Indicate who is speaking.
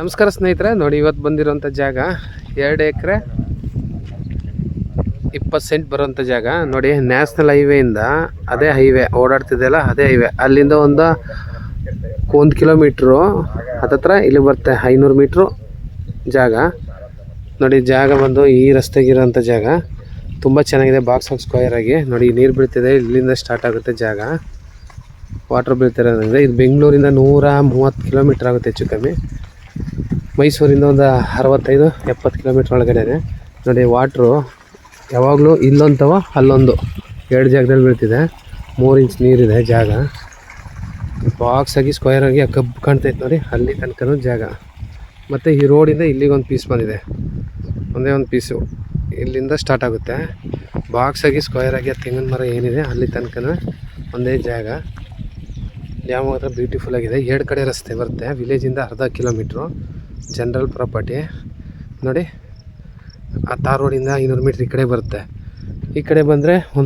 Speaker 1: ನಮಸ್ಕಾರ ಸ್ನೇಹಿತರೆ, ನೋಡಿ ಇವತ್ತು ಬಂದಿರೋಂಥ ಜಾಗ 2 ಎಕರೆ 20 ಸೆಂಟ್ ಬರೋಂಥ ಜಾಗ. ನೋಡಿ ನ್ಯಾಷನಲ್ ಹೈವೇಯಿಂದ ಅದೇ ಹೈವೇ ಓಡಾಡ್ತಿದೆಯಲ್ಲ, ಅದೇ ಹೈವೇ ಅಲ್ಲಿಂದ ಒಂದು 1 ಕಿಲೋಮೀಟ್ರು ಹತ್ತತ್ರ ಇಲ್ಲಿ ಬರುತ್ತೆ 500 ಮೀಟ್ರು ಜಾಗ. ನೋಡಿ ಜಾಗ ಬಂದು ಈ ರಸ್ತೆಗಿರೋಂಥ ಜಾಗ ತುಂಬ ಚೆನ್ನಾಗಿದೆ. ಬಾಕ್ಸ್ ಸ್ಕ್ವೇರ್ ಆಗಿ ನೋಡಿ ನೀರು ಬೀಳ್ತಿದೆ, ಇಲ್ಲಿಂದ ಸ್ಟಾರ್ಟ್ ಆಗುತ್ತೆ ಜಾಗ. ವಾಟ್ರ್ ಬೀಳ್ತಿರೋದ್ರಿಂದ ಇದು ಬೆಂಗಳೂರಿಂದ 130 ಕಿಲೋಮೀಟ್ರ್ ಆಗುತ್ತೆ ಹೆಚ್ಚು ಕಮ್ಮಿ. ಮೈಸೂರಿಂದ ಒಂದು 65-70 ಕಿಲೋಮೀಟ್ರ್ ಒಳಗಡೆ. ನೋಡಿ ವಾಟ್ರು ಯಾವಾಗಲೂ ಇಲ್ಲೊಂತವ ಅಲ್ಲೊಂದು 2 ಜಾಗದಲ್ಲಿ ಬೀಳ್ತಿದೆ. 3 ಇಂಚ್ ನೀರಿದೆ ಜಾಗ. ಬಾಕ್ಸ್ ಆಗಿ ಸ್ಕ್ವೇರ್ ಆಗಿ ಕಬ್ಬು ಕಾಣ್ತೈತೆ ನೋಡಿ, ಅಲ್ಲಿ ತನಕ ಜಾಗ. ಮತ್ತು ಈ ರೋಡಿಂದ ಇಲ್ಲಿಗೊಂದು ಪೀಸ್ ಬಂದಿದೆ, ಒಂದೇ ಒಂದು ಪೀಸು ಇಲ್ಲಿಂದ ಸ್ಟಾರ್ಟ್ ಆಗುತ್ತೆ. ಬಾಕ್ಸ್ ಆಗಿ ಸ್ಕ್ವೇರ್ ಆಗಿ ತೆಂಗಿನ ಮರ ಏನಿದೆ ಅಲ್ಲಿ ತನಕ ಒಂದೇ ಜಾಗ. ಡ್ಯಾಮ್ ಮಾತ್ರ ಬ್ಯೂಟಿಫುಲ್ ಆಗಿದೆ. 2 ಕಡೆ ರಸ್ತೆ ಬರುತ್ತೆ. ವಿಲೇಜಿಂದ 1/2 ಕಿಲೋಮೀಟ್ರು ಜನರಲ್ ಪ್ರಾಪರ್ಟಿ. ನೋಡಿ ಆ ತಾರ್ ರೋಡಿಂದ 500 ಮೀಟ್ರ್ ಈ ಕಡೆ ಬರುತ್ತೆ. ಈ ಕಡೆ ಬಂದರೆ